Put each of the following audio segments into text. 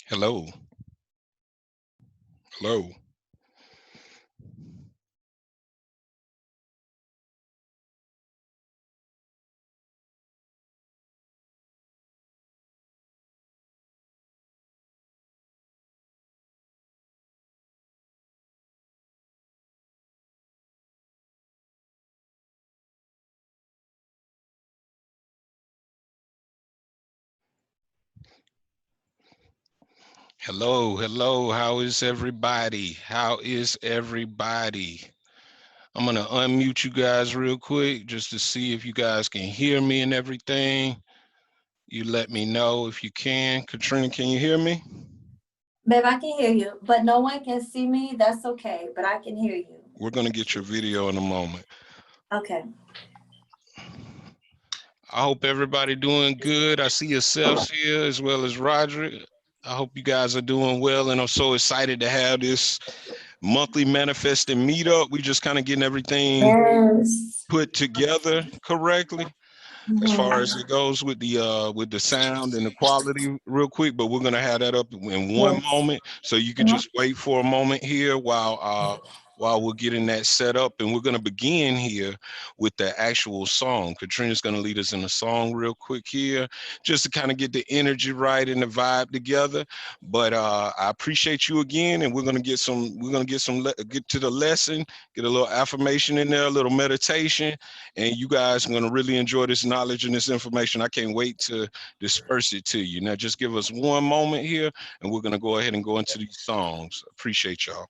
Hello. Hello. Hello. Hello. How is everybody? How is everybody? I'm going to unmute you guys real quick just to see if you guys can hear me and everything. You let me know if you can. Katrina, can you hear me? Babe, I can hear you, but no one can see me. That's okay, but I can hear you. We're going to get your video in a moment. Okay. I hope everybody doing good. I see yourselves here as well as Roderick. I hope you guys are doing well, and I'm so excited to have this monthly manifest meetup. We just kind of getting everything Yes. put together correctly as far as it goes with the sound and the quality real quick, but we're gonna have that up in one Yes. moment, so you can just wait for a moment here while we're getting that set up, and we're gonna begin here with the actual song. Katrina's gonna lead us in a song real quick here, just to kind of get the energy right and the vibe together. But I appreciate you again, and we're gonna get get to the lesson, get a little affirmation in there, a little meditation, and you guys are going to really enjoy this knowledge and this information. I can't wait to disperse it to you. Now, just give us one moment here, and we're going to go ahead and go into these songs. Appreciate y'all.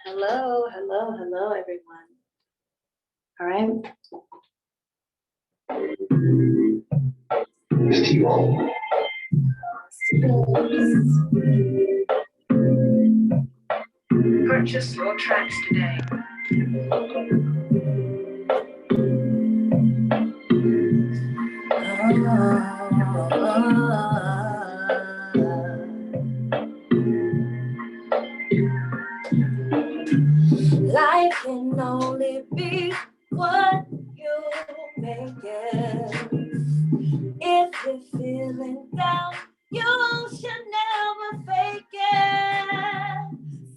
Hello, hello, hello, everyone. All right. Purchase your tracks today. Life can only be what you make it. If you're feeling down, you should never fake it.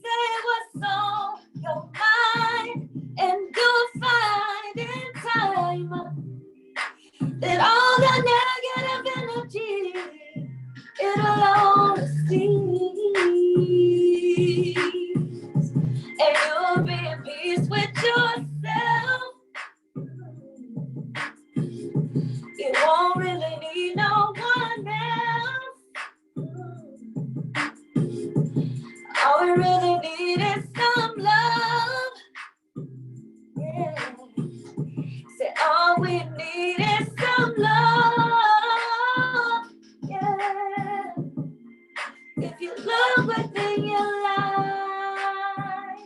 Say what's on your mind, and you'll find in time that all the negative energy, it'll all cease. And you'll be at peace with yourself. You won't really need no one else. All we really need is some love. Yeah. Say all we need is some love. Yeah. If you look within your life,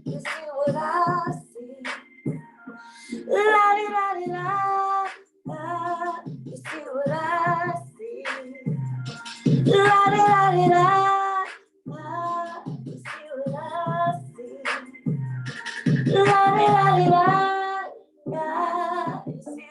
you see what I see. La di la di la, la. You see what I see. La di la di la, la. You see what I see. La di la di la, la. You see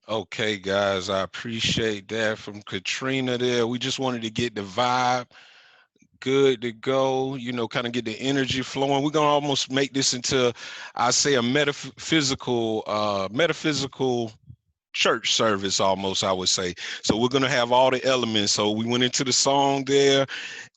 Okay, guys, I appreciate that from Katrina there. We just wanted to get the vibe good to go, kind of get the energy flowing. We're gonna almost make this into, I say, a metaphysical church service almost, I would say. So we're gonna have all the elements. So we went into the song there.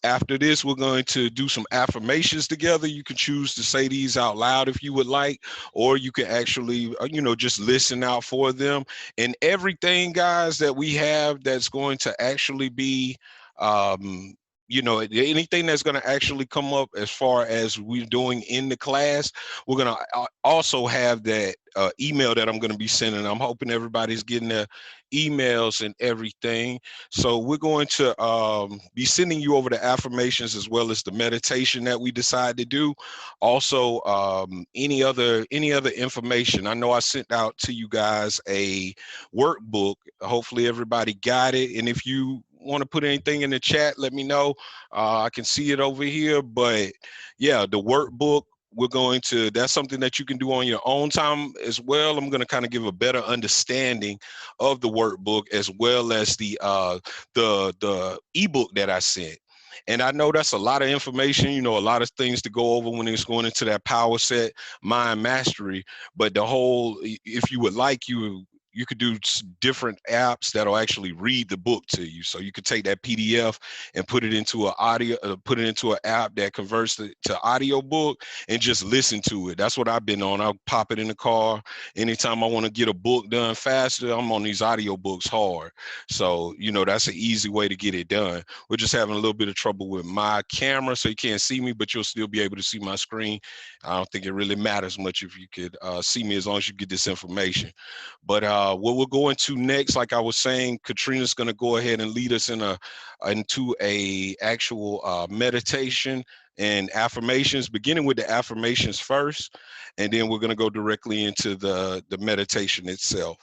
After this, we're going to do some affirmations together. You can choose to say these out loud if you would like, or you can actually, just listen out for them. And everything, guys, that we have that's going to actually be, anything that's going to actually come up as far as we're doing in the class, we're going to also have that email that I'm going to be sending. I'm hoping everybody's getting their emails and everything. So we're going to be sending you over the affirmations as well as the meditation that we decide to do. Also, any other information. I know I sent out to you guys a workbook. Hopefully everybody got it. And if you want to put anything in the chat, let me know. I can see it over here. But yeah, the workbook, that's something that you can do on your own time as well. I'm going to kind of give a better understanding of the workbook as well as the ebook that I sent. And I know that's a lot of information, a lot of things to go over when it's going into that power set, mind mastery. But if you would like, you could do different apps that'll actually read the book to you. So you could take that PDF and put it into an app that converts it to audio book and just listen to it. That's what I've been on. I'll pop it in the car. Anytime I want to get a book done faster, I'm on these audio books hard. So, that's an easy way to get it done. We're just having a little bit of trouble with my camera, so you can't see me, but you'll still be able to see my screen. I don't think it really matters much if you could see me as long as you get this information. But what we'll go into next, like I was saying, Katrina's going to go ahead and lead us into a actual meditation and affirmations, beginning with the affirmations first, and then we're going to go directly into the meditation itself.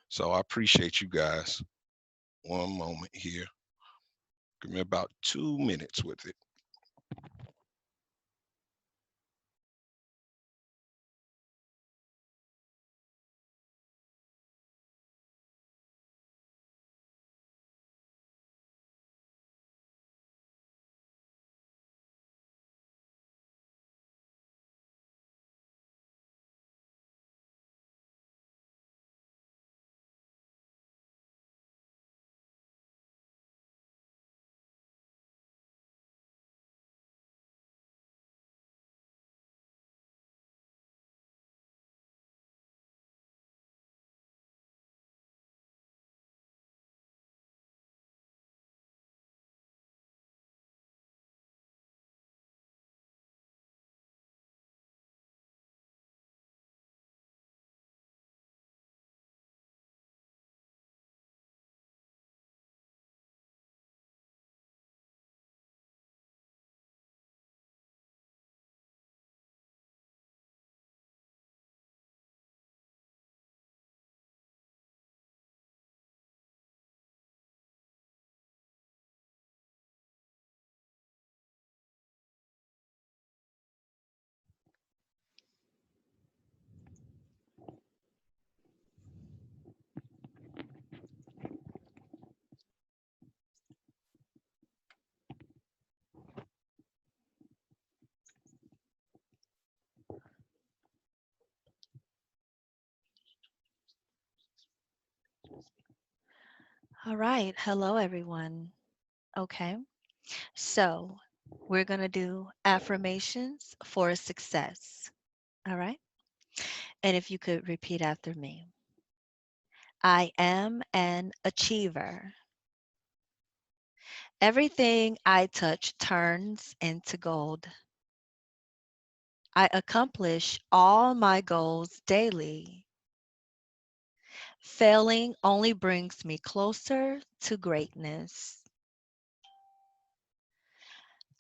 So I appreciate you guys. One moment here. Give me about 2 minutes with it. All right. Hello, everyone. Okay. So we're going to do affirmations for success. All right. And if you could repeat after me, I am an achiever. Everything I touch turns into gold. I accomplish all my goals daily. Failing only brings me closer to greatness.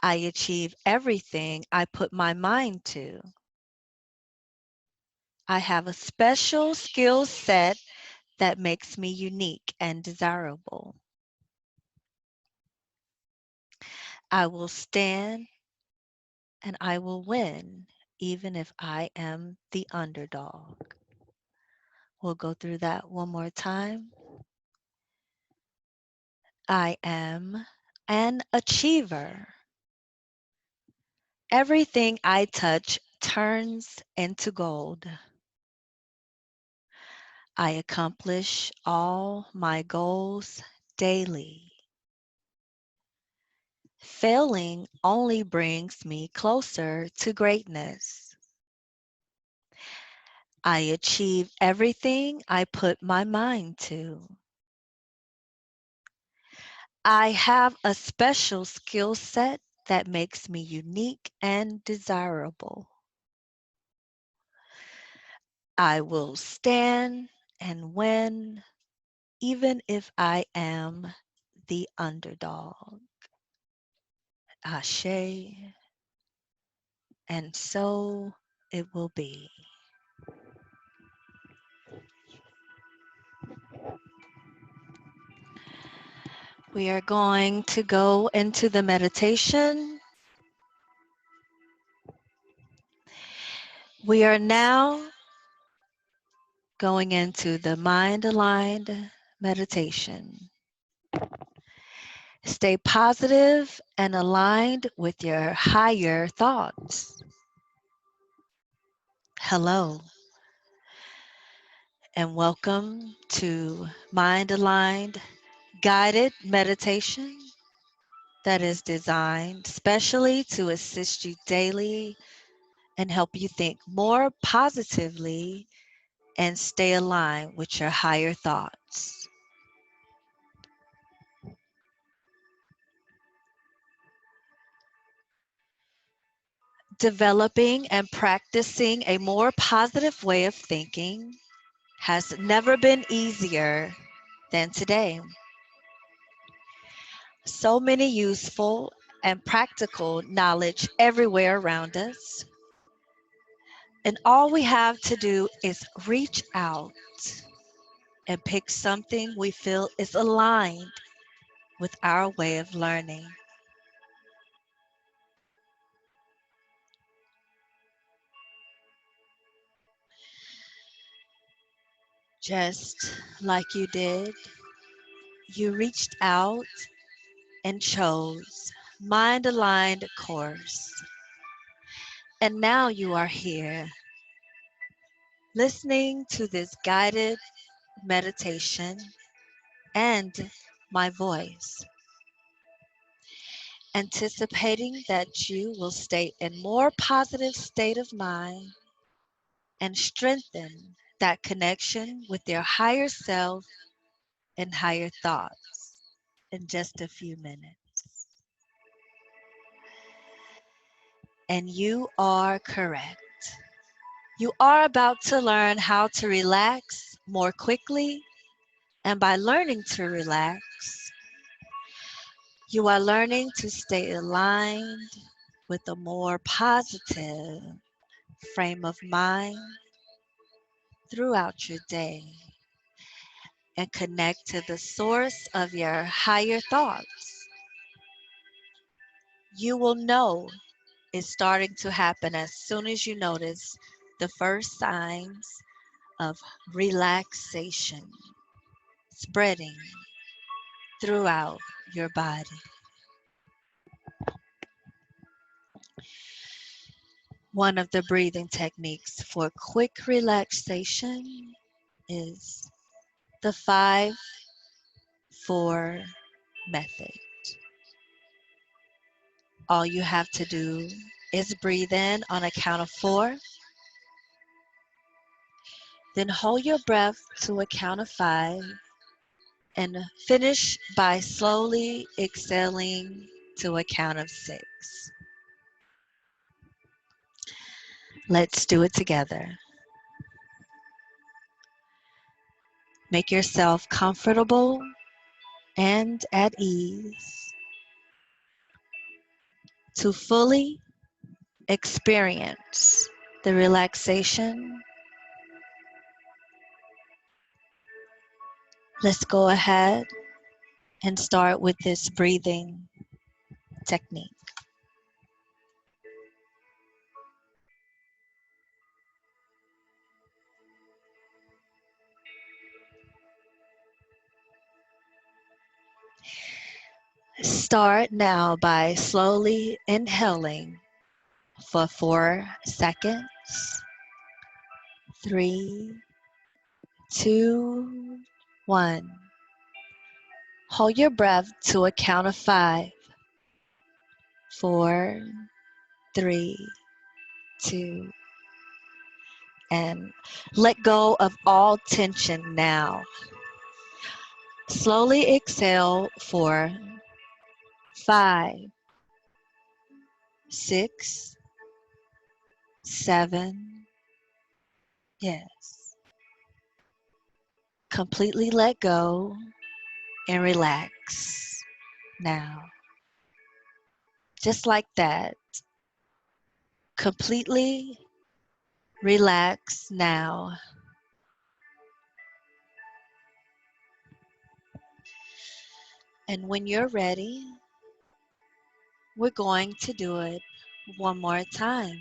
I achieve everything I put my mind to. I have a special skill set that makes me unique and desirable. I will stand and I will win, even if I am the underdog. We'll go through that one more time. I am an achiever. Everything I touch turns into gold. I accomplish all my goals daily. Failing only brings me closer to greatness. I achieve everything I put my mind to. I have a special skill set that makes me unique and desirable. I will stand and win even if I am the underdog. Ashe, and so it will be. We are going to go into the meditation. We are now going into the mind aligned meditation. Stay positive and aligned with your higher thoughts. Hello, and welcome to Mind Aligned Guided Meditation that is designed specially to assist you daily and help you think more positively and stay aligned with your higher thoughts. Developing and practicing a more positive way of thinking has never been easier than today. So many useful and practical knowledge everywhere around us. And all we have to do is reach out and pick something we feel is aligned with our way of learning. Just like you did, you reached out and chose mind aligned course. And now you are here listening to this guided meditation and my voice, anticipating that you will stay in more positive state of mind and strengthen that connection with your higher self and higher thoughts in just a few minutes. And you are correct. You are about to learn how to relax more quickly, and by learning to relax, you are learning to stay aligned with a more positive frame of mind throughout your day and connect to the source of your higher thoughts. You will know it's starting to happen as soon as you notice the first signs of relaxation spreading throughout your body. One of the breathing techniques for quick relaxation is the 5-4 method. All you have to do is breathe in on a count of 4, then hold your breath to a count of 5, and finish by slowly exhaling to a count of 6. Let's do it together. Make yourself comfortable and at ease to fully experience the relaxation. Let's go ahead and start with this breathing technique. Start now by slowly inhaling for 4 seconds. 3, 2, 1. Hold your breath to a count of 5. 4, 3, 2, and let go of all tension now. Slowly exhale for 5, 6, 7. Yes. Completely let go and relax now. Just like that. Completely relax now. And when you're ready, we're going to do it one more time.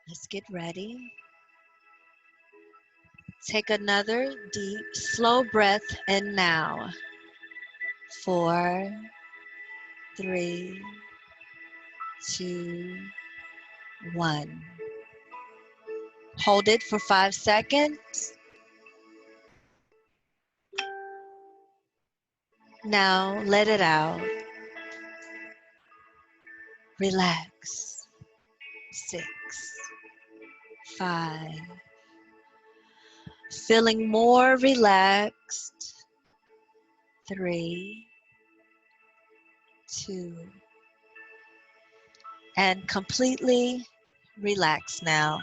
Let's get ready. Take another deep, slow breath in now. 4, 3, 2, 1. Hold it for 5 seconds. Now let it out. Relax. 6, 5. Feeling more relaxed. 3, 2, and completely relax now.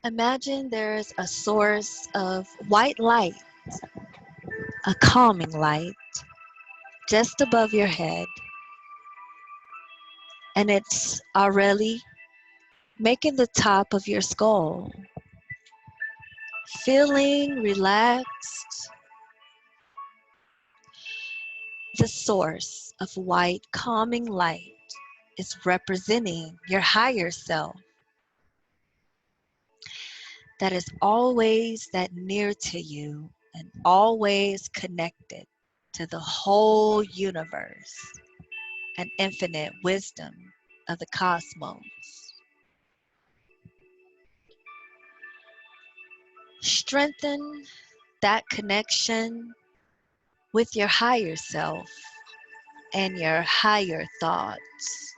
Imagine there's a source of white light, a calming light, just above your head, and it's already making the top of your skull. Feeling relaxed, the source of white calming light is representing your higher self that is always that near to you and always connected to the whole universe and infinite wisdom of the cosmos. Strengthen that connection with your higher self and your higher thoughts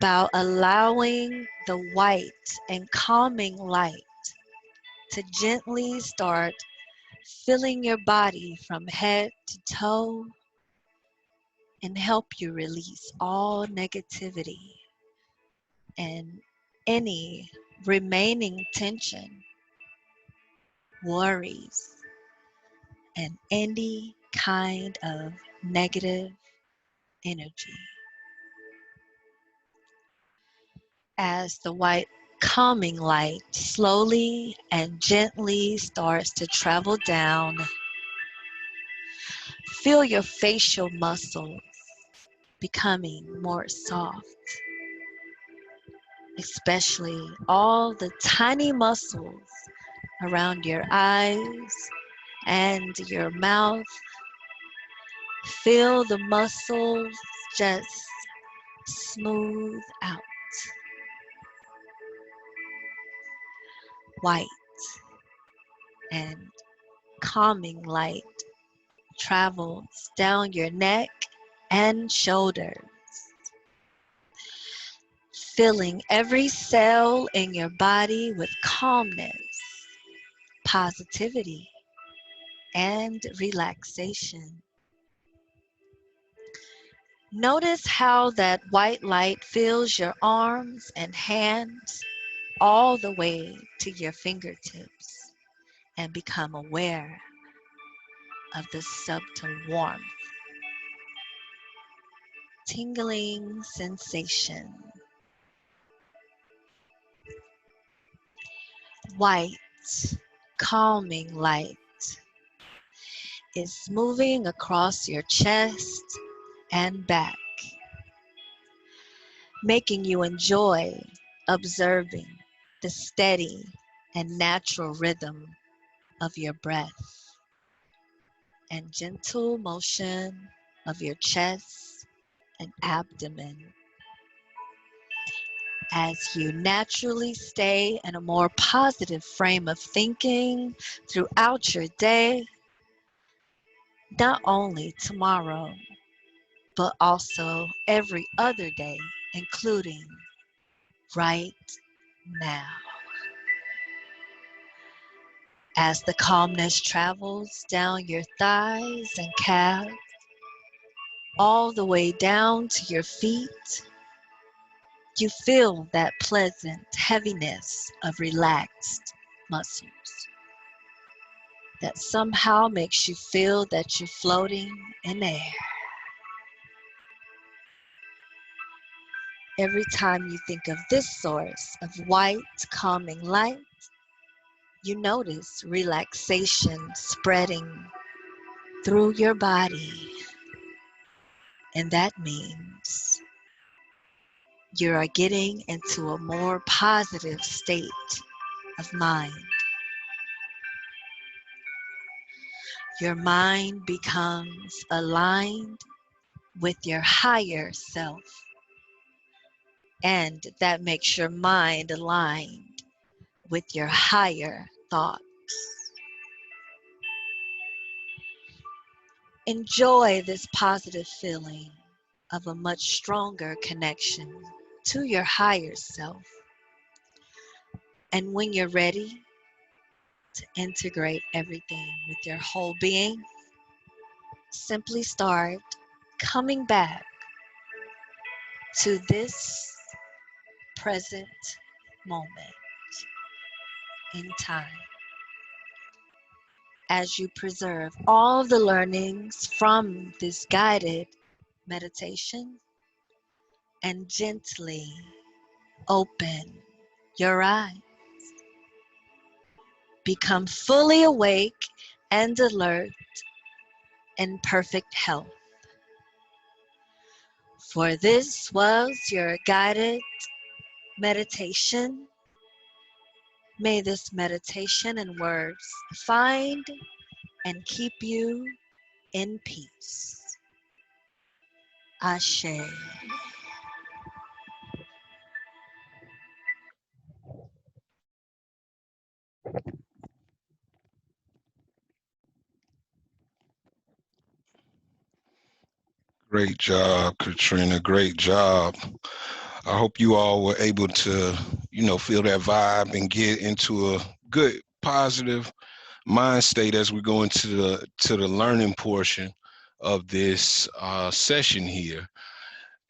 by allowing the white and calming light to gently start filling your body from head to toe and help you release all negativity and any remaining tension, worries, and any kind of negative energy. As the white calming light slowly and gently starts to travel down, feel your facial muscles becoming more soft, especially all the tiny muscles around your eyes and your mouth. Feel the muscles just smooth out. White and calming light travels down your neck and shoulders, filling every cell in your body with calmness, positivity, and relaxation. Notice how that white light fills your arms and hands all the way to your fingertips and become aware of the subtle warmth, tingling sensation. White, calming light is moving across your chest and back, making you enjoy observing the steady and natural rhythm of your breath and gentle motion of your chest and abdomen as you naturally stay in a more positive frame of thinking throughout your day, not only tomorrow, but also every other day, including right now. As the calmness travels down your thighs and calves, all the way down to your feet, you feel that pleasant heaviness of relaxed muscles that somehow makes you feel that you're floating in air. Every time you think of this source of white, calming light, you notice relaxation spreading through your body. And that means you are getting into a more positive state of mind. Your mind becomes aligned with your higher self, and that makes your mind aligned with your higher thoughts. Enjoy this positive feeling of a much stronger connection to your higher self. And when you're ready to integrate everything with your whole being, simply start coming back to this present moment in time as you preserve all the learnings from this guided meditation and gently open your eyes. Become fully awake and alert in perfect health. For this was your guided meditation. May this meditation and words find and keep you in peace. Ashe. Great job, Katrina. Great job. I hope you all were able to, feel that vibe and get into a good, positive mind state as we go into the learning portion of this session here.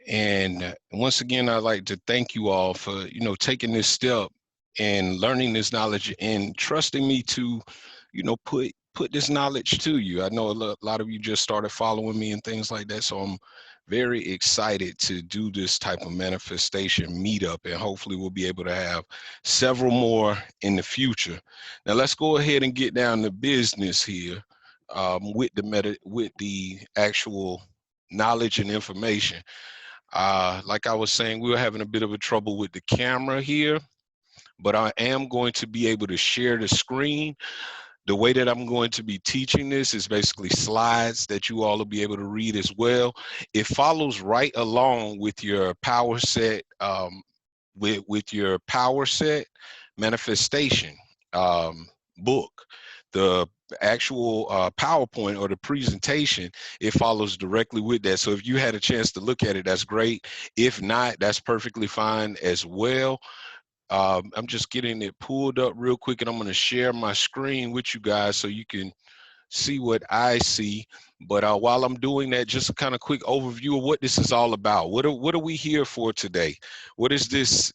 And once again, I'd like to thank you all for, taking this step and learning this knowledge and trusting me to, put this knowledge to you. I know a lot of you just started following me and things like that. So I'm very excited to do this type of manifestation meetup, and hopefully we'll be able to have several more in the future. Now let's go ahead and get down to business here with the actual knowledge and information. Like I was saying, we were having a bit of a trouble with the camera here, but I am going to be able to share the screen. The way that I'm going to be teaching this is basically slides that you all will be able to read as well. It follows right along with your power set, with your power set manifestation book. The actual PowerPoint or the presentation, it follows directly with that. So if you had a chance to look at it, that's great. If not, that's perfectly fine as well. I'm just getting it pulled up real quick, and I'm going to share my screen with you guys so you can see what I see. But while I'm doing that, just a kind of quick overview of what this is all about. What are we here for today? What is this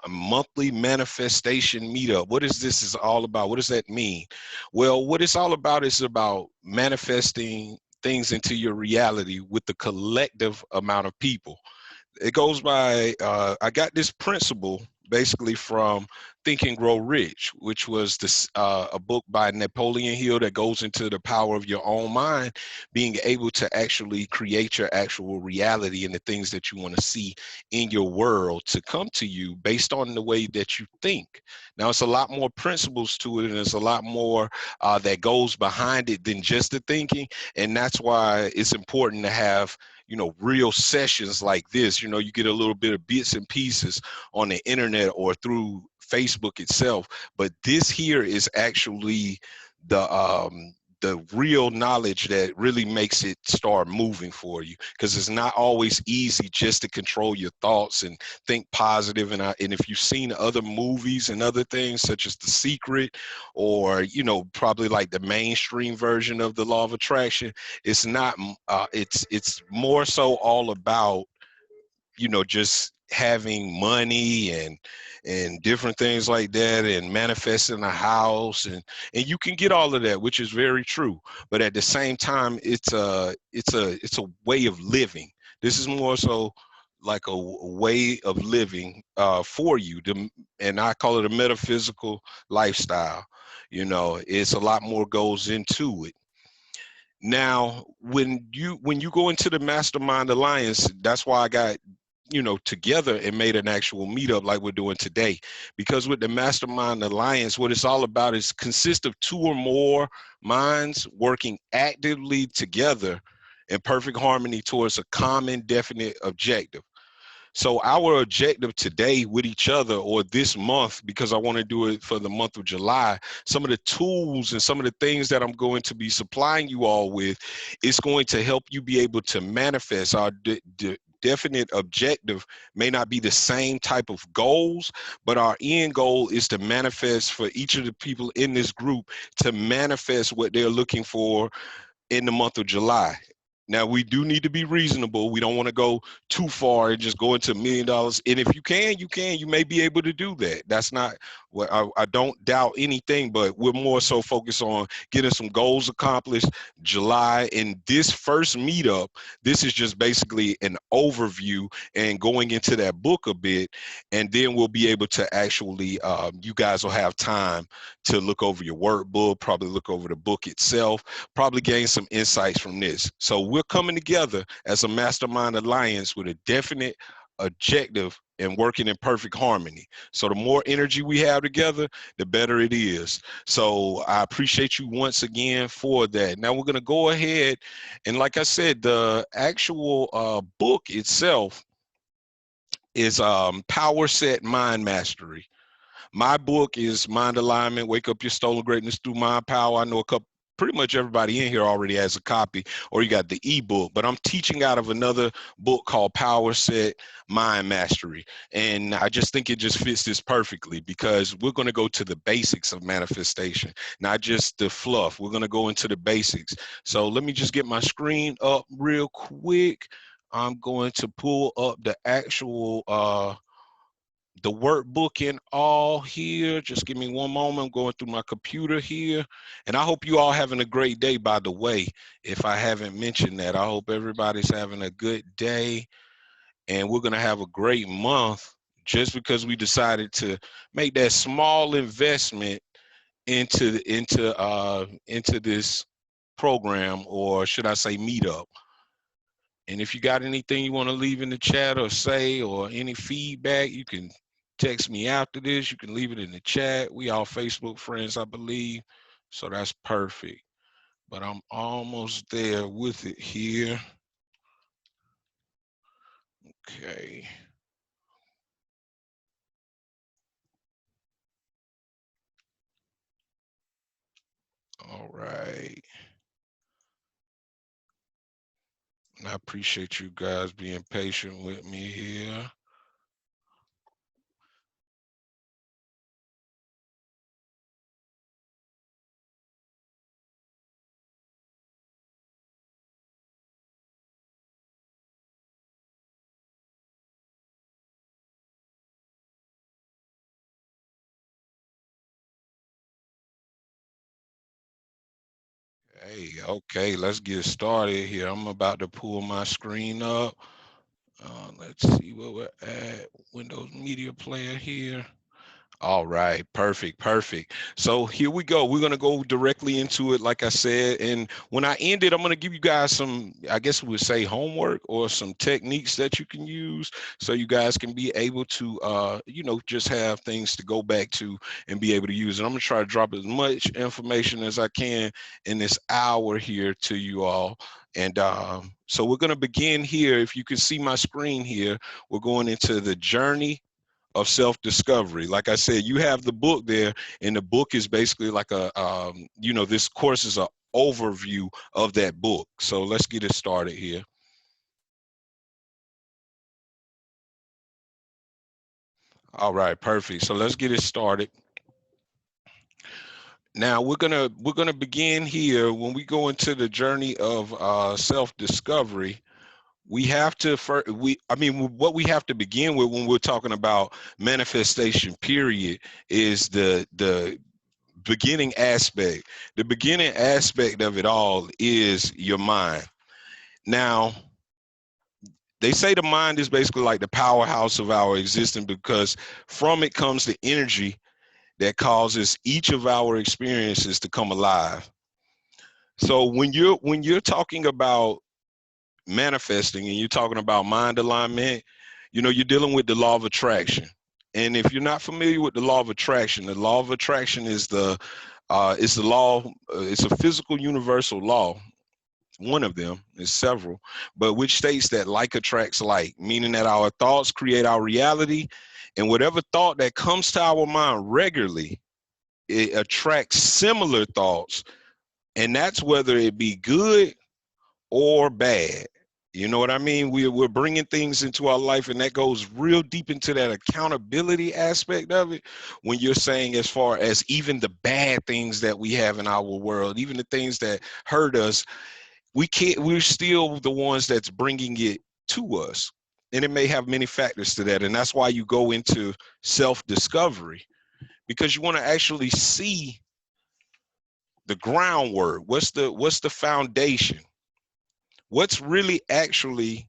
monthly manifestation meetup? What is this is all about? What does that mean? Well, what it's all about is about manifesting things into your reality with the collective amount of people. It goes by, I got this principle basically from Think and Grow Rich, which was a book by Napoleon Hill that goes into the power of your own mind, being able to actually create your actual reality and the things that you want to see in your world to come to you based on the way that you think. Now, it's a lot more principles to it, and there's a lot more that goes behind it than just the thinking. And that's why it's important to have, real sessions like this. You get a little bit of bits and pieces on the internet or through Facebook itself, but this here is actually the real knowledge that really makes it start moving for you, because it's not always easy just to control your thoughts and think positive. And if you've seen other movies and other things such as The Secret, or probably like the mainstream version of the Law of Attraction, it's not it's more so all about just having money and different things like that, and manifesting a house, and you can get all of that, which is very true. But at the same time, it's a way of living. This is more so like a way of living for you, and I call it a metaphysical lifestyle. It's a lot more goes into it. Now, when you go into the Mastermind Alliance, that's why I got together and made an actual meetup like we're doing today. Because with the Mastermind Alliance, what it's all about is consist of two or more minds working actively together in perfect harmony towards a common, definite objective. So our objective today with each other, or this month, because I want to do it for the month of July, some of the tools and some of the things that I'm going to be supplying you all with is going to help you be able to manifest. Our definite objective may not be the same type of goals, but our end goal is to manifest for each of the people in this group, to manifest what they're looking for in the month of July. Now, we do need to be reasonable. We don't want to go too far and just go into $1 million. And if you can, you may be able to do that. That's not what I don't doubt anything, but we're more so focused on getting some goals accomplished July. And this first meetup, this is just basically an overview and going into that book a bit. And then we'll be able to actually, you guys will have time to look over your workbook, probably look over the book itself, probably gain some insights from this. So we're coming together as a Mastermind Alliance with a definite objective and working in perfect harmony. So the more energy we have together, the better it is. So I appreciate you once again for that. Now we're going to go ahead, and like I said, the actual book itself is Power Set Mind Mastery. My book is Mind Alignment, Wake Up Your Stolen Greatness Through Mind Power. I know pretty much everybody in here already has a copy, or you got the ebook, but I'm teaching out of another book called Power Set Mind Mastery. And I just think it just fits this perfectly, because we're going to go to the basics of manifestation, not just the fluff. We're going to go into the basics. So let me just get my screen up real quick. I'm going to pull up the actual the workbook and all here. Just give me one moment. I'm going through my computer here. And I hope you all having a great day, by the way. If I haven't mentioned that, I hope everybody's having a good day. And we're going to have a great month, just because we decided to make that small investment into this program, or should I say meetup. And if you got anything you want to leave in the chat or say, or any feedback, you can text me after this. You can leave it in the chat. We all Facebook friends, I believe. So that's perfect. But I'm almost there with it here. Okay. All right. And I appreciate you guys being patient with me here. Hey, okay, let's get started here. I'm about to pull my screen up. Let's see where we're at. Windows Media Player here. All right, perfect, perfect. So here we go. We're gonna go directly into it, like I said. And when I end it, I'm gonna give you guys some, I guess we would say, homework or some techniques that you can use, so you guys can be able to, just have things to go back to and be able to use. And I'm gonna try to drop as much information as I can in this hour here to you all. And so we're gonna begin here. If you can see my screen here, we're going into the journey of self-discovery. Like I said, you have the book there, and the book is basically like this course is an overview of that book. So let's get it started here. All right, perfect. So let's get it started. Now we're gonna begin here. When we go into the journey of self-discovery, we have to what we have to begin with when we're talking about manifestation period is the beginning aspect. The beginning aspect of it all is your mind. Now, they say the mind is basically like the powerhouse of our existence, because from it comes the energy that causes each of our experiences to come alive. So when you're talking about manifesting and you're talking about mind alignment, you're dealing with the law of attraction. And if you're not familiar with the law of attraction is it's the law, it's a physical universal law. One of them is several, but which states that like attracts like, meaning that our thoughts create our reality. And whatever thought that comes to our mind regularly, it attracts similar thoughts. And that's whether it be good or bad. You know what I mean? We're bringing things into our life, and that goes real deep into that accountability aspect of it. When you're saying, as far as even the bad things that we have in our world, even the things that hurt us, we're still the ones that's bringing it to us. And it may have many factors to that. And that's why you go into self-discovery, because you want to actually see the groundwork. What's the foundation? What's really actually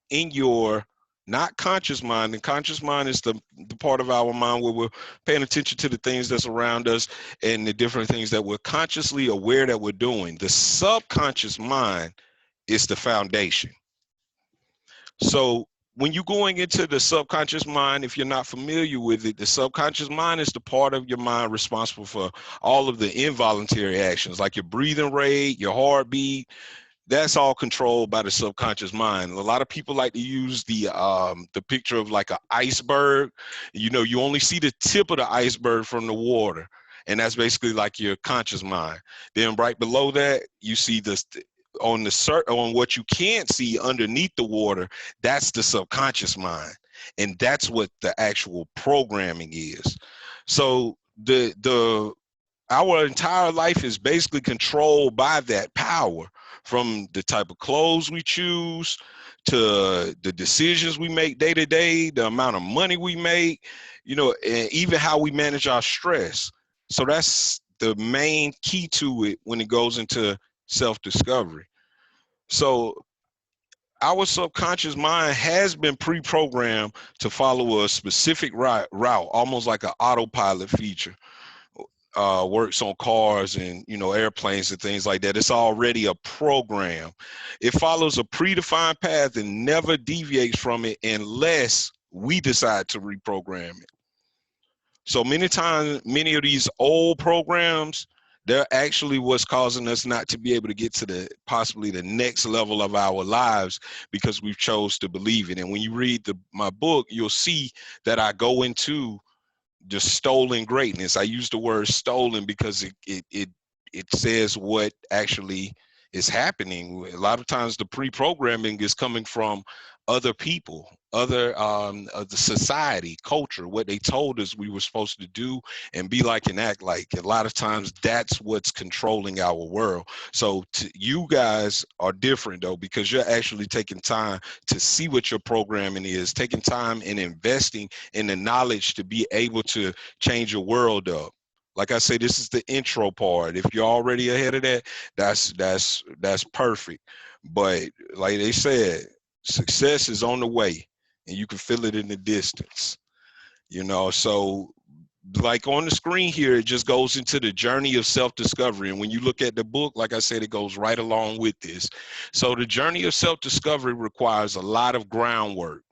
in your not conscious mind? And conscious mind is the part of our mind where we're paying attention to the things that's around us and the different things that we're consciously aware that we're doing. The subconscious mind is the foundation. So when you're going into the subconscious mind, if you're not familiar with it, the subconscious mind is the part of your mind responsible for all of the involuntary actions, like your breathing rate, your heartbeat. That's all controlled by the subconscious mind. A lot of people like to use the picture of like an iceberg. You only see the tip of the iceberg from the water, and that's basically like your conscious mind. Then right below that, you see this on what you can't see underneath the water. That's the subconscious mind, and that's what the actual programming is. So the our entire life is basically controlled by that power, from the type of clothes we choose to the decisions we make day to day, the amount of money we make, and even how we manage our stress. So that's the main key to it when it goes into self-discovery. So our subconscious mind has been pre-programmed to follow a specific route, almost like an autopilot feature. Works on cars and airplanes and things like that. It's already a program. It follows a predefined path and never deviates from it unless we decide to reprogram it. So many times, many of these old programs, they're actually what's causing us not to be able to get to possibly the next level of our lives, because we've chose to believe it. And when you read my book, you'll see that I go into the stolen greatness. I use the word stolen because it says what actually is happening. A lot of times the pre-programming is coming from other people, other the society, culture, what they told us we were supposed to do and be like and act like. A lot of times that's what's controlling our world. So you guys are different though, because you're actually taking time to see what your programming is, taking time and investing in the knowledge to be able to change your world up. Like I say, this is the intro part. If you're already ahead of that, that's perfect. But like they said, success is on the way, and you can feel it in the distance. So like on the screen here, it just goes into the journey of self-discovery. And when you look at the book, like I said, it goes right along with this. So the journey of self-discovery requires a lot of groundwork,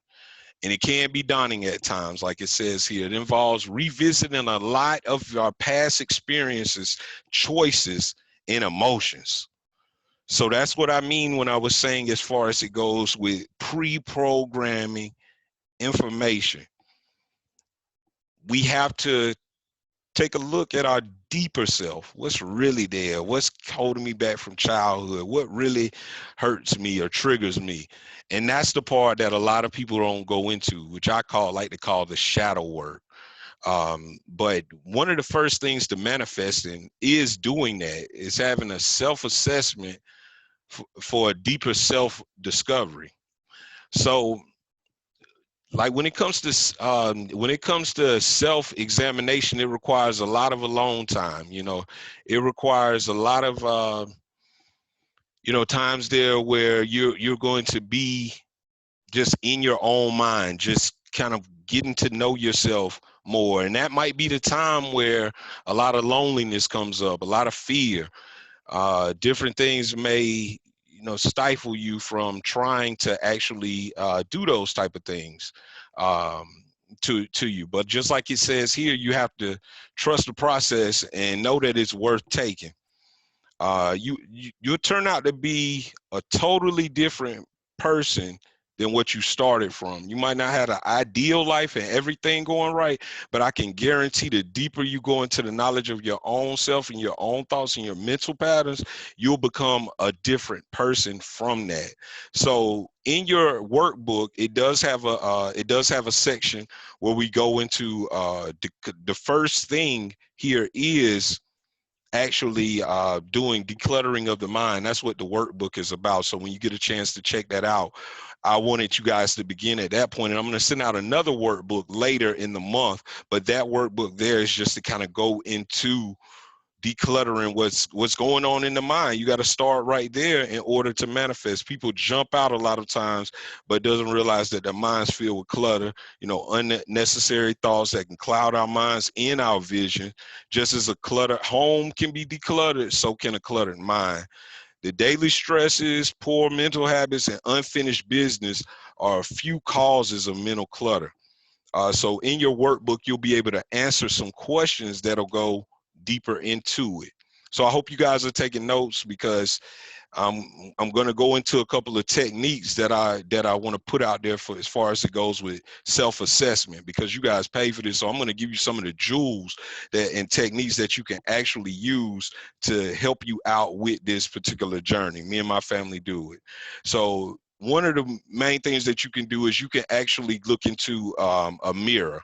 and it can be daunting at times. Like it says here, it involves revisiting a lot of our past experiences, choices, and emotions. So that's what I mean when I was saying, as far as it goes with pre-programming information, we have to take a look at our deeper self. What's really there? What's holding me back from childhood? What really hurts me or triggers me? And that's the part that a lot of people don't go into, which I like to call the shadow work. But one of the first things to manifesting is doing that, is having a self-assessment for a deeper self-discovery. So like when it comes to self-examination, it requires a lot of alone time. It requires a lot of times there where you're going to be just in your own mind, just kind of getting to know yourself more. And that might be the time where a lot of loneliness comes up, a lot of fear. Different things may stifle you from trying to actually do those type of things um, to you. But just like it says here, you have to trust the process and know that it's worth taking. You'll turn out to be a totally different person than what you started from. You might not have an ideal life and everything going right, but I can guarantee the deeper you go into the knowledge of your own self and your own thoughts and your mental patterns, you'll become a different person from that. So in your workbook, it does have a section where we go into the first thing here is actually doing decluttering of the mind. That's what the workbook is about. So when you get a chance to check that out, I wanted you guys to begin at that point. And I'm going to send out another workbook later in the month, but that workbook there is just to kind of go into decluttering what's going on in the mind. You got to start right there in order to manifest. People jump out a lot of times, but doesn't realize that their mind's filled with clutter, unnecessary thoughts that can cloud our minds and our vision. Just as a cluttered home can be decluttered, so can a cluttered mind. The daily stresses, poor mental habits, and unfinished business are a few causes of mental clutter. So in your workbook, you'll be able to answer some questions that'll go deeper into it. So I hope you guys are taking notes, because I'm going to go into a couple of techniques that I want to put out there for as far as it goes with self-assessment, because you guys pay for this. So I'm going to give you some of the jewels and techniques that you can actually use to help you out with this particular journey. Me and my family do it. So one of the main things that you can do is you can actually look into a mirror.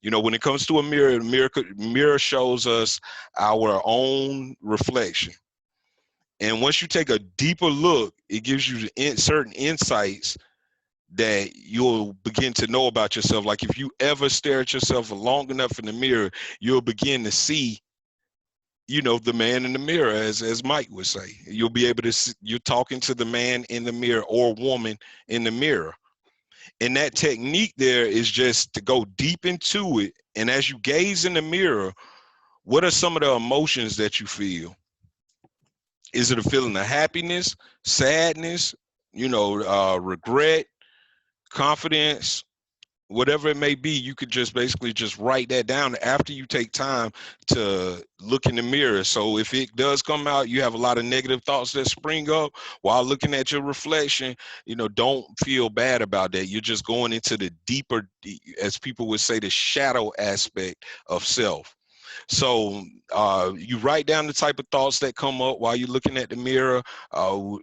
When it comes to a mirror, the mirror shows us our own reflection. And once you take a deeper look, it gives you certain insights that you'll begin to know about yourself. Like if you ever stare at yourself long enough in the mirror, you'll begin to see, the man in the mirror, as Mike would say. You'll be able to see, you're talking to the man in the mirror or woman in the mirror. And that technique there is just to go deep into it. And as you gaze in the mirror, what are some of the emotions that you feel? Is it a feeling of happiness, sadness, regret, confidence, whatever it may be? You could just basically just write that down after you take time to look in the mirror. So if it does come out, you have a lot of negative thoughts that spring up while looking at your reflection, don't feel bad about that. You're just going into the deeper, as people would say, the shadow aspect of self. So you write down the type of thoughts that come up while you're looking at the mirror.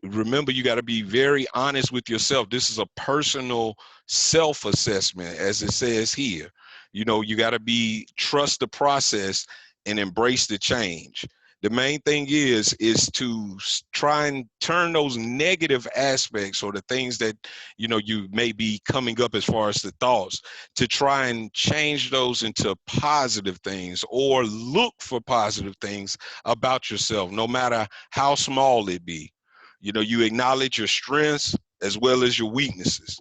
Remember, you got to be very honest with yourself. This is a personal self-assessment, as it says here. You got to trust the process and embrace the change. The main thing is to try and turn those negative aspects, or the things that you may be coming up as far as the thoughts, to try and change those into positive things, or look for positive things about yourself, no matter how small it be. You acknowledge your strengths as well as your weaknesses.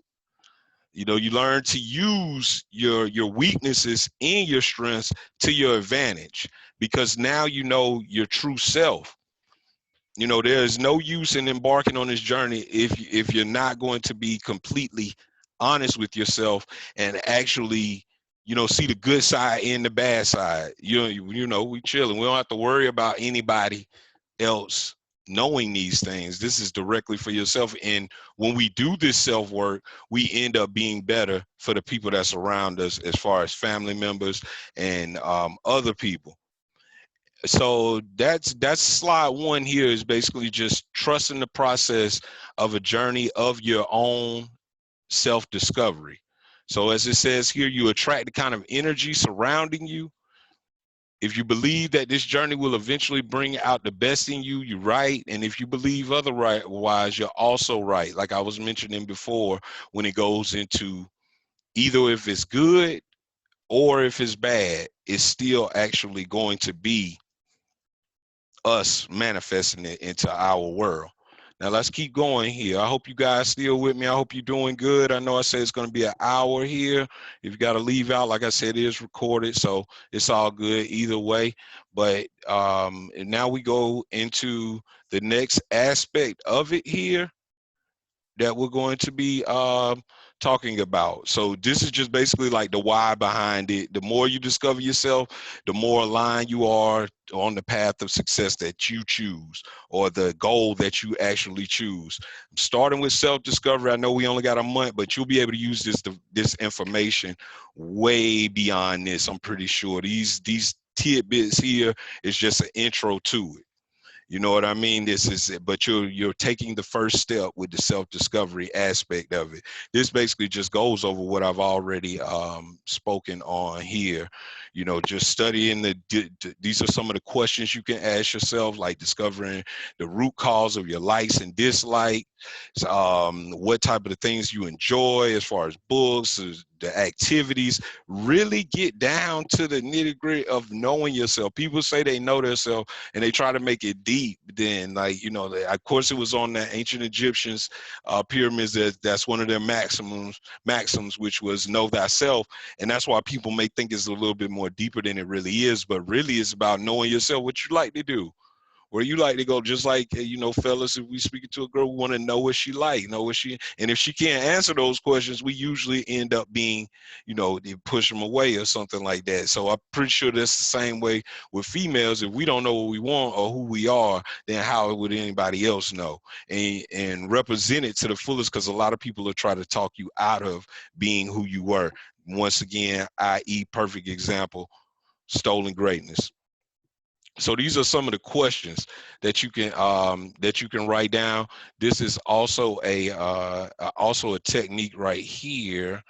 You know, you learn to use your weaknesses and your strengths to your advantage, because now you know your true self. You know, there is no use in embarking on this journey if you're not going to be completely honest with yourself and actually, you know, see the good side and the bad side. You know, we chilling. We don't have to worry about anybody else knowing these things. This is directly for yourself. And when we do this self work, we end up being better for the people that surround us, as far as family members and other people. So that's slide one here, is basically just trusting the process of a journey of your own self-discovery. So as it says here, you attract the kind of energy surrounding you. If you believe that this journey will eventually bring out the best in you, you're right. And if you believe otherwise, you're also right. Like I was mentioning before, when it goes into either if it's good or if it's bad, it's still actually going to be us manifesting it into our world. Now let's keep going here. I hope you guys still with me. I hope you're doing good. I know I said it's going to be an hour here. If you got to leave out, like I said, it is recorded, so it's all good either way. But and now we go into the next aspect of it here that we're going to be talking about. So this is just basically like the why behind it. The more you discover yourself, the more aligned you are on the path of success that you choose, or the goal that you actually choose. Starting with self-discovery, I know we only got a month, but you'll be able to use this information way beyond this. I'm pretty sure these tidbits here is just an intro to it. You know what I mean? This is it, but you're taking the first step with the self-discovery aspect of it. This basically just goes over what I've already spoken on here. You know, just studying these are some of the questions you can ask yourself, like discovering the root cause of your likes and dislikes, what type of the things you enjoy as far as books, the activities. Really get down to the nitty-gritty of knowing yourself. People say they know themselves and they try to make it deep. Then, like, you know, of course it was on the ancient Egyptians pyramids, that's one of their maxims, which was know thyself. And that's why people may think it's a little bit more deeper than it really is, but really it's about knowing yourself, what you like to do, where you like to go. Just like, you know, fellas, if we speaking to a girl, we want to know what she like, know what she, and if she can't answer those questions, we usually end up being, you know, they push them away or something like that. So I'm pretty sure that's the same way with females. If we don't know what we want or who we are, then how would anybody else know? And represent it to the fullest, because a lot of people will try to talk you out of being who you were. Once again, i.e., perfect example, stolen greatness. So these are some of the questions that you can write down. This is also a technique right here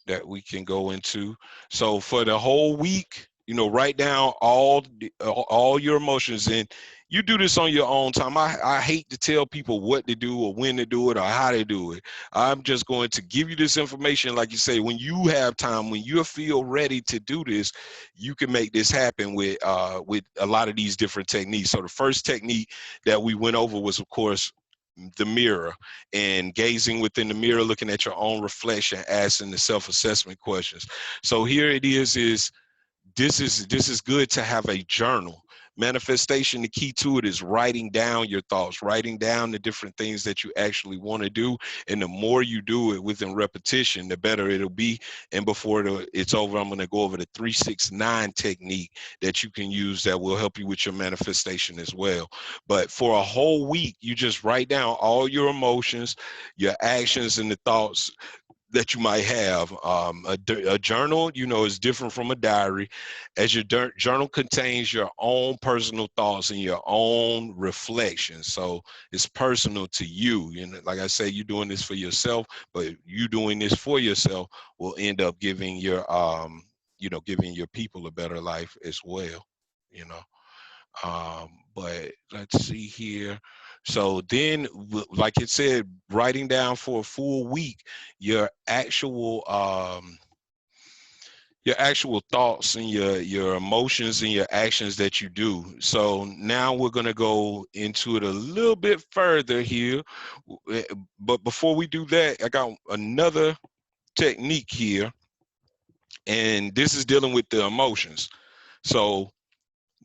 that we can go into. So for the whole week, you know, write down all your emotions, and you do this on your own time. I hate to tell people what to do or when to do it or how to do it. I'm just going to give you this information. Like you say, when you have time, when you feel ready to do this, you can make this happen with a lot of these different techniques. So the first technique that we went over was, of course, the mirror, and gazing within the mirror, looking at your own reflection, asking the self-assessment questions. So here it is this is good to have a journal. Manifestation, the key to it is writing down your thoughts, writing down the different things that you actually want to do. And the more you do it within repetition, the better it'll be. And before it's over, I'm going to go over the 369 technique that you can use that will help you with your manifestation as well. But for a whole week, you just write down all your emotions, your actions, and the thoughts that you might have. A journal, you know, is different from a diary, as your journal contains your own personal thoughts and your own reflections. So it's personal to you. You know, like I say, you're doing this for yourself, but you doing this for yourself will end up giving giving your people a better life as well. You know. But let's see here. So then, like it said, writing down for a full week your actual thoughts and your emotions and your actions that you do. So now we're gonna go into it a little bit further here. But before we do that, I got another technique here, and this is dealing with the emotions. So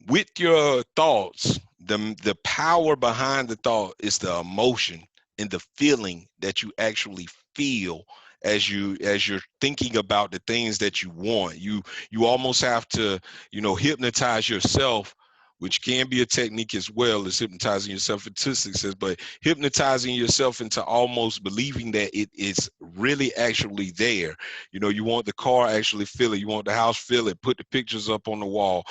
with your thoughts, the power behind the thought is the emotion and the feeling that you actually feel as you're thinking about the things that you want. You almost have to, hypnotize yourself, which can be a technique as well as hypnotizing yourself into success, but hypnotizing yourself into almost believing that it is really actually there. You want the car, actually feel it. You want the house, feel it. Put the pictures up on the wall.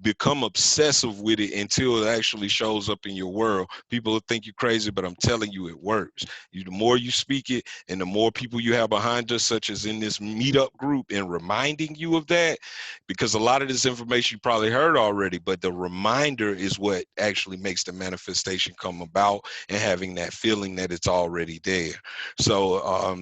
Become obsessive with it until it actually shows up in your world. People will think you're crazy, but I'm telling you, it works. The more you speak it, and the more people you have behind us, such as in this meetup group, and reminding you of that, because a lot of this information you probably heard already, but the reminder is what actually makes the manifestation come about, and having that feeling that it's already there. So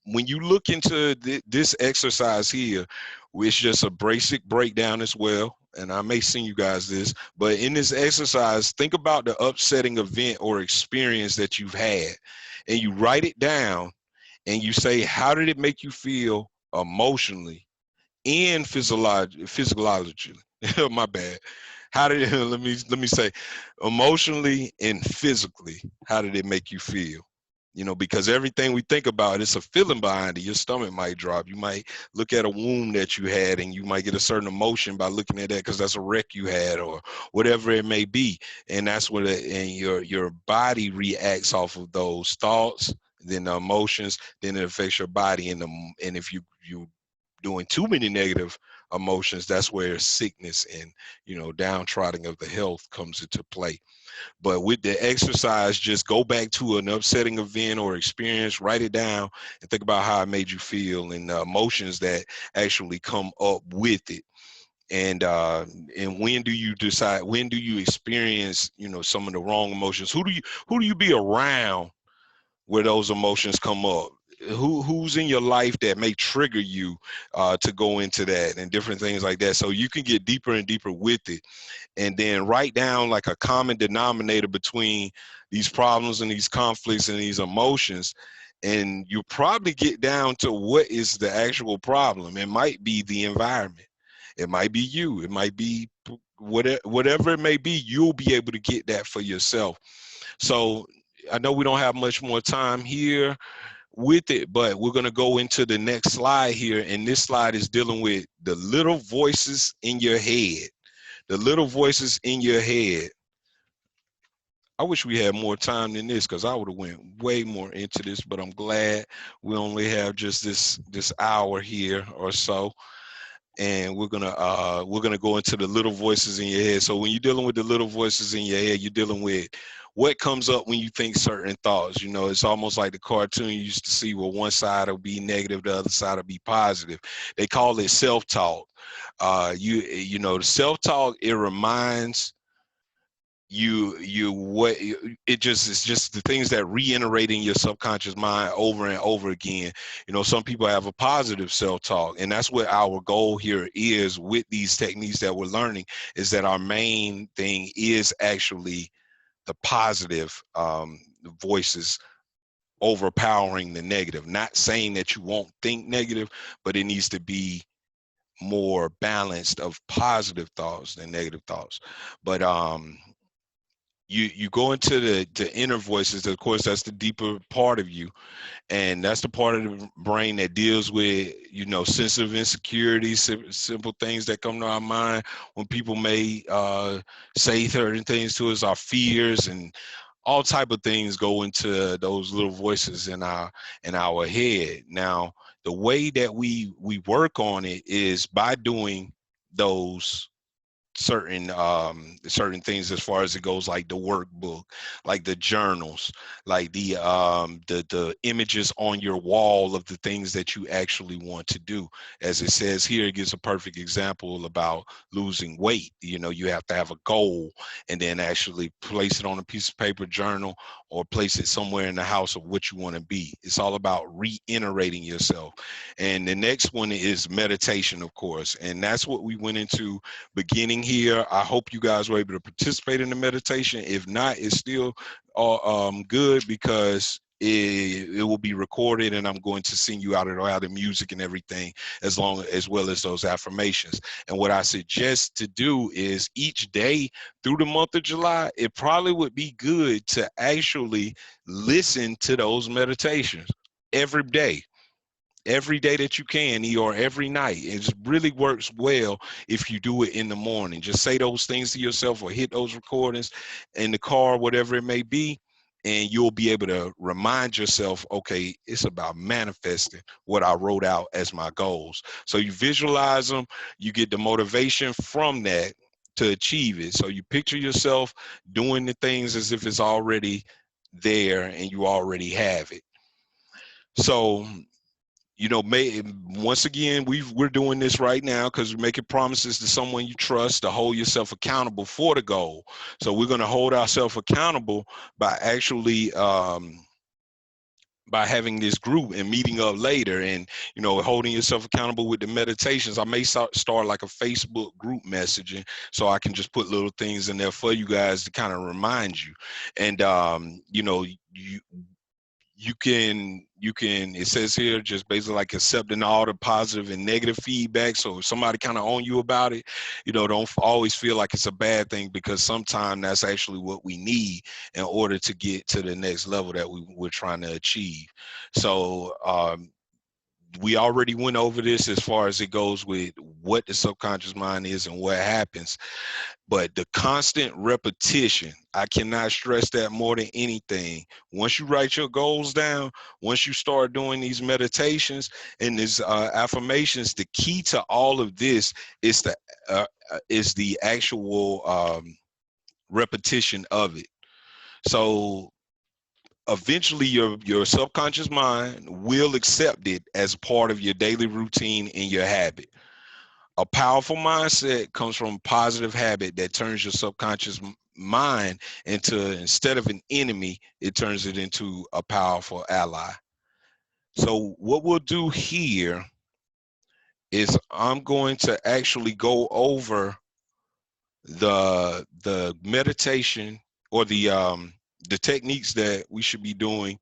when you look into this exercise here, it's just a basic breakdown as well. And I may send you guys this, but in this exercise, think about the upsetting event or experience that you've had, and you write it down, and you say, how did it make you feel emotionally and physiologically? My bad. How did it, let me say, emotionally and physically, how did it make you feel? Because everything we think about, it's a feeling behind it. Your stomach might drop. You might look at a wound that you had, and you might get a certain emotion by looking at that because that's a wreck you had, or whatever it may be. And that's what and your body reacts off of those thoughts, then the emotions, then it affects your body. And if you doing too many negative emotions, that's where sickness and downtrodden of the health comes into play. But with the exercise, just go back to an upsetting event or experience, write it down, and think about how it made you feel and the emotions that actually come up with it. And when do you decide? When do you experience some of the wrong emotions? Who do you be around where those emotions come up? Who's in your life that may trigger you to go into that, and different things like that, so you can get deeper and deeper with it, and then write down like a common denominator between these problems and these conflicts and these emotions. And you probably get down to what is the actual problem. It might be the environment. It might be you. It might be whatever it may be. You'll be able to get that for yourself. So I know we don't have much more time here with it, but we're going to go into the next slide here. And this slide is dealing with the little voices in your head. The little voices in your head. I wish we had more time than this, because I would have went way more into this, but I'm glad we only have just this hour here or so. And we're gonna go into the little voices in your head. So when you're dealing with the little voices in your head, you're dealing with what comes up when you think certain thoughts. It's almost like the cartoon you used to see, where one side will be negative, the other side will be positive. They call it self-talk. The self-talk, it reminds you what it's just the things that reiterate in your subconscious mind over and over again. Some people have a positive self-talk, and that's what our goal here is with these techniques that we're learning, is that our main thing is actually the positive voices overpowering the negative. Not saying that you won't think negative, but it needs to be more balanced of positive thoughts than negative thoughts. But you go into the inner voices. Of course, that's the deeper part of you, and that's the part of the brain that deals with sensitive insecurities, simple things that come to our mind when people may say certain things to us, our fears, and all type of things go into those little voices in our head. Now, the way that we work on it is by doing those certain things, as far as it goes, like the workbook, like the journals, like the images on your wall of the things that you actually want to do. As it says here, it gives a perfect example about losing weight. You have to have a goal, and then actually place it on a piece of paper, journal, or place it somewhere in the house of what you want to be. It's all about reiterating yourself. And the next one is meditation, of course, and that's what we went into beginning here. I hope you guys were able to participate in the meditation. If not, it's still good, because it will be recorded, and I'm going to send you out all the music and everything, as well as those affirmations. And what I suggest to do is each day through the month of July, it probably would be good to actually listen to those meditations every day, every day that you can, or every night. It just really works well if you do it in the morning. Just say those things to yourself or hit those recordings in the car, whatever it may be, and you'll be able to remind yourself, okay, it's about manifesting what I wrote out as my goals. So you visualize them, you get the motivation from that to achieve it. So you picture yourself doing the things as if it's already there and you already have it. So once again, we're doing this right now because we're making promises to someone you trust to hold yourself accountable for the goal. So we're going to hold ourselves accountable by actually by having this group and meeting up later, and holding yourself accountable with the meditations. I may start like a Facebook group messaging, so I can just put little things in there for you guys to kind of remind you. And you can, it says here, just basically like accepting all the positive and negative feedback. So if somebody kind of on you about it, don't always feel like it's a bad thing, because sometimes that's actually what we need in order to get to the next level that we're trying to achieve. So we already went over this as far as it goes with what the subconscious mind is and what happens. But the constant repetition, I cannot stress that more than anything. Once you write your goals down, once you start doing these meditations and these affirmations, the key to all of this is the actual repetition of it. So eventually your subconscious mind will accept it as part of your daily routine and your habit. A powerful mindset comes from a positive habit that turns your subconscious mind into, instead of an enemy, it turns it into a powerful ally. So what we'll do here is I'm going to actually go over the meditation, or the techniques that we should be doing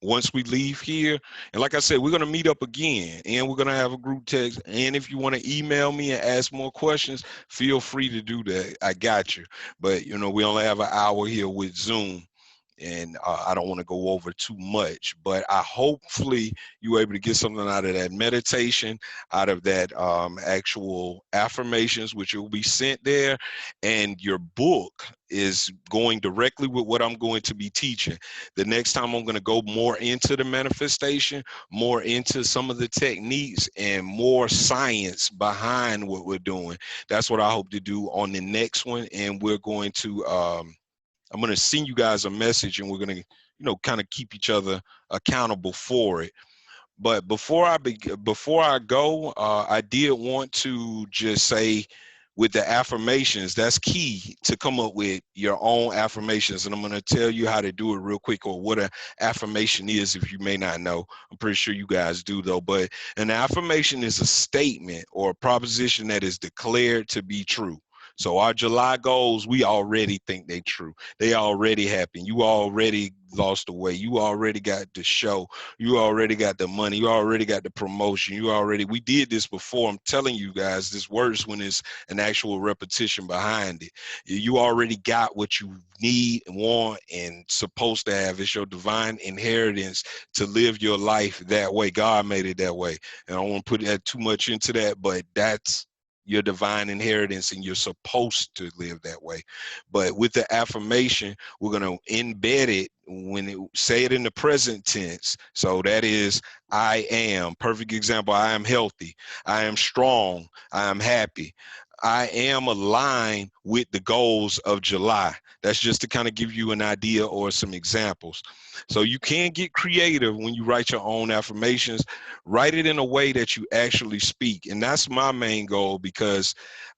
once we leave here. And like I said, we're going to meet up again, and we're going to have a group text. And if you want to email me and ask more questions, feel free to do that. I got you. But we only have an hour here with Zoom, and I don't want to go over too much, but I hopefully you were able to get something out of that meditation, out of that actual affirmations, which will be sent there. And your book is going directly with what I'm going to be teaching. The next time I'm going to go more into the manifestation, more into some of the techniques, and more science behind what we're doing. That's what I hope to do on the next one. And we're going to I'm going to send you guys a message, and we're going to, kind of keep each other accountable for it. But before I go, I did want to just say, with the affirmations, that's key to come up with your own affirmations. And I'm going to tell you how to do it real quick, or what an affirmation is, if you may not know. I'm pretty sure you guys do, though. But an affirmation is a statement or a proposition that is declared to be true. So our July goals, we already think they true. They already happened. You already lost the weight. You already got the show. You already got the money. You already got the promotion. We did this before. I'm telling you guys, this works when it's an actual repetition behind it. You already got what you need, want, and supposed to have. It's your divine inheritance to live your life that way. God made it that way. And I don't want to put that too much into that, but that's your divine inheritance, and you're supposed to live that way. But with the affirmation, we're going to embed it say it in the present tense. So that is, I am. Perfect example. I am healthy. I am strong. I am happy. I am aligned with the goals of July. That's just to kind of give you an idea or some examples. So you can get creative when you write your own affirmations. Write it in a way that you actually speak. And that's my main goal, because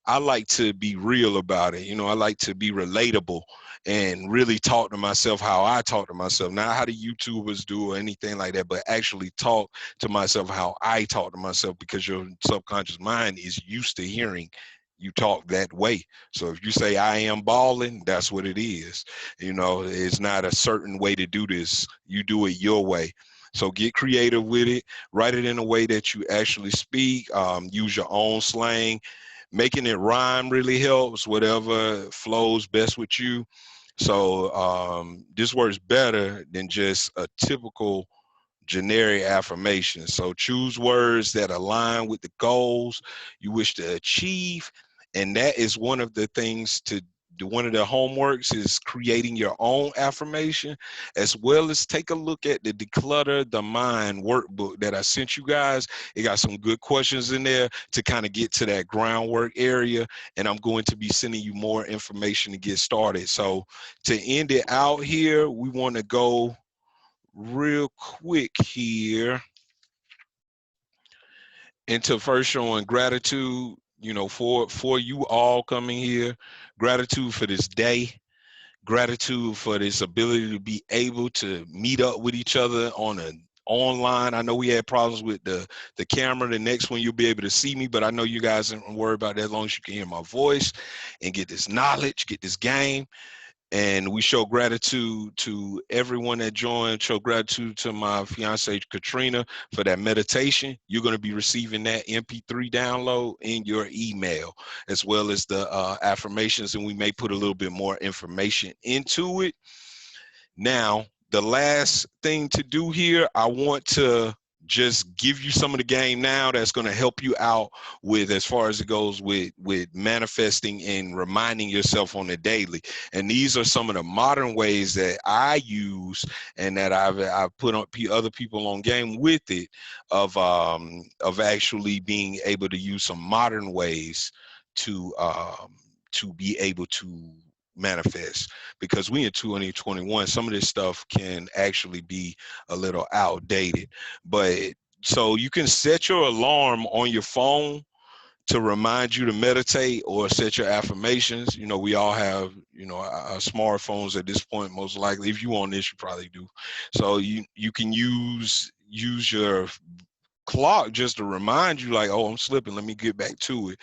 I like to be real about it. I like to be relatable and really talk to myself how I talk to myself, not how the YouTubers do or anything like that, but actually talk to myself how I talk to myself, because your subconscious mind is used to hearing you talk that way. So if you say I am balling, that's what it is. You know, it's not a certain way to do this. You do it your way. So get creative with it. Write it in a way that you actually speak. Use your own slang. Making it rhyme really helps. Whatever flows best with you. So this works better than just a typical generic affirmations. So choose words that align with the goals you wish to achieve. And that is one of the things to do. One of the homeworks is creating your own affirmation, as well as take a look at the Declutter the Mind workbook that I sent you guys. It got some good questions in there to kind of get to that groundwork area. And I'm going to be sending you more information to get started. So to end it out here, we want to go real quick here into first showing gratitude, you know, for you all coming here. Gratitude for this day. Gratitude for this ability to be able to meet up with each other on a online. I know we had problems with the camera. The next one you'll be able to see me, but I know you guys don't worry about that as long as you can hear my voice and get this knowledge, get this game. And we show gratitude to everyone that joined. Show gratitude to my fiance Katrina for that meditation. You're going to be receiving that MP3 download in your email, as well as the affirmations, and we may put a little bit more information into it. Now, the last thing to do here, I want to just give you some of the game now that's going to help you out with, as far as it goes with manifesting and reminding yourself on the daily. And these are some of the modern ways that I use and that I've put on other people on game with it, of actually being able to use some modern ways to be able to manifest, because we in 2021, some of this stuff can actually be a little outdated. But so you can set your alarm on your phone to remind you to meditate, or set your affirmations. You know, we all have, you know, our smartphones at this point, most likely. If you on this, you probably do. So you can use your clock just to remind you, like, oh, I'm slipping, let me get back to it.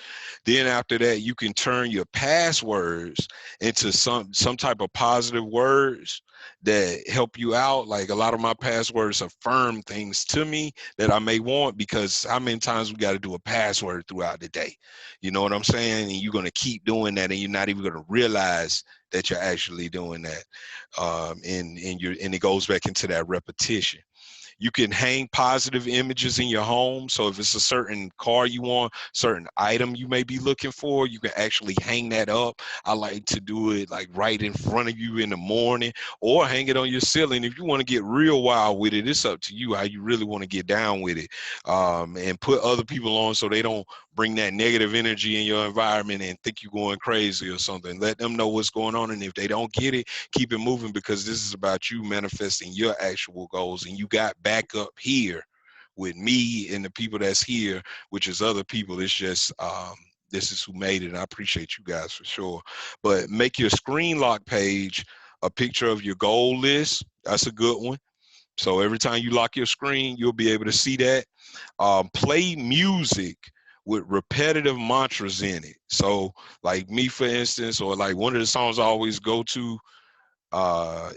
Then after that, you can turn your passwords into some type of positive words that help you out. Like, a lot of my passwords affirm things to me that I may want, because how many times we got to do a password throughout the day? You know what I'm saying? And you're going to keep doing that, and you're not even going to realize that you're actually doing that. And it goes back into that repetition. You can hang positive images in your home. So if it's a certain car you want, certain item you may be looking for, you can actually hang that up. I like to do it like right in front of you in the morning, or hang it on your ceiling. If you want to get real wild with it, it's up to you how you really want to get down with it. And put other people on so they don't bring that negative energy in your environment and think you're going crazy or something. Let them know what's going on. And if they don't get it, keep it moving, because this is about you manifesting your actual goals. And you got backup here with me and the people that's here, which is other people. It's just this is who made it, and I appreciate you guys for sure. But make your screen lock page a picture of your goal list. That's a good one. So every time you lock your screen, you'll be able to see that. Play music with repetitive mantras in it. So like me, for instance, or like one of the songs I always go to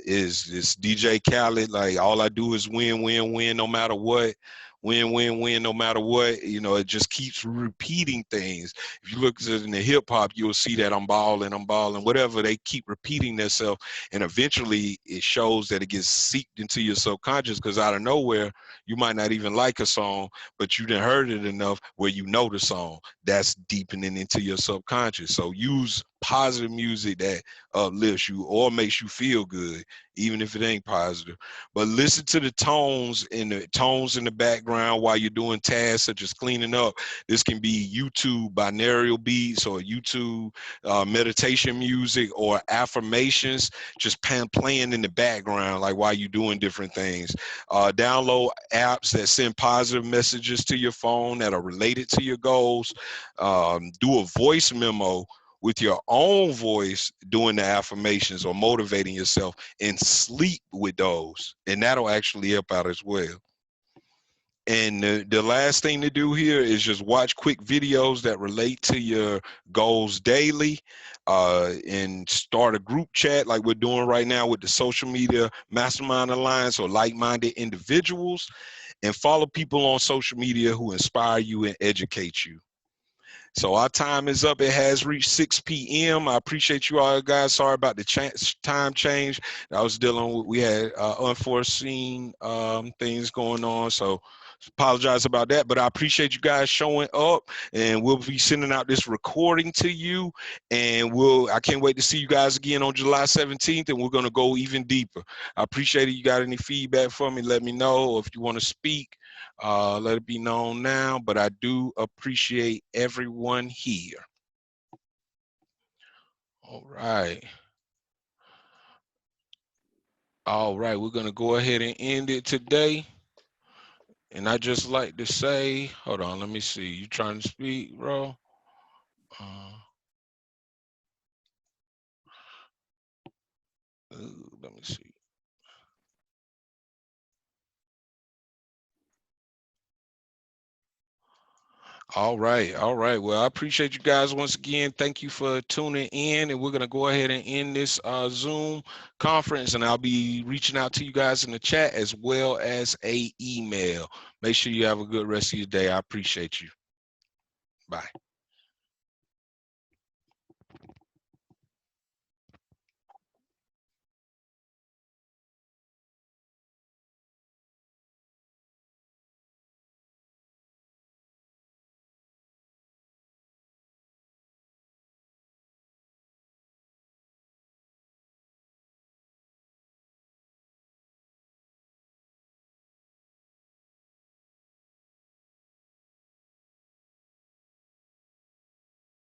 is this DJ Khaled, like, all I do is win, win, win, no matter what. Win, win, win, no matter what. You know, it just keeps repeating things. If you look at it in the hip hop, you'll see that I'm balling, whatever. They keep repeating themselves, and eventually it shows that it gets seeped into your subconscious, because out of nowhere, you might not even like a song, but you didn't heard it enough where you know the song. That's deepening into your subconscious. So use positive music that uplifts you or makes you feel good, even if it ain't positive. But listen to the tones in the background while you're doing tasks such as cleaning up. This can be YouTube binaural beats, or YouTube meditation music, or affirmations just playing in the background, like while you're doing different things. Download apps that send positive messages to your phone that are related to your goals. Do a voice memo with your own voice doing the affirmations or motivating yourself, and sleep with those. And that'll actually help out as well. And the last thing to do here is just watch quick videos that relate to your goals daily, and start a group chat like we're doing right now with the Social Media Mastermind Alliance or like-minded individuals, and follow people on social media who inspire you and educate you. So our time is up. It has reached 6 p.m. I appreciate you all, guys. Sorry about the time change. I was dealing with, we had unforeseen things going on. So apologize about that, but I appreciate you guys showing up, and we'll be sending out this recording to you, and I can't wait to see you guys again on July 17th, and we're going to go even deeper. I appreciate it. You got any feedback for me, let me know. Or if you want to speak, let it be known now, but I do appreciate everyone here. All right. All right, we're going to go ahead and end it today. And I just like to say, hold on, let me see. You trying to speak, bro? Let me see. All right. All right. Well, I appreciate you guys once again. Thank you for tuning in. And we're going to go ahead and end this Zoom conference. And I'll be reaching out to you guys in the chat as well as a email. Make sure you have a good rest of your day. I appreciate you. Bye.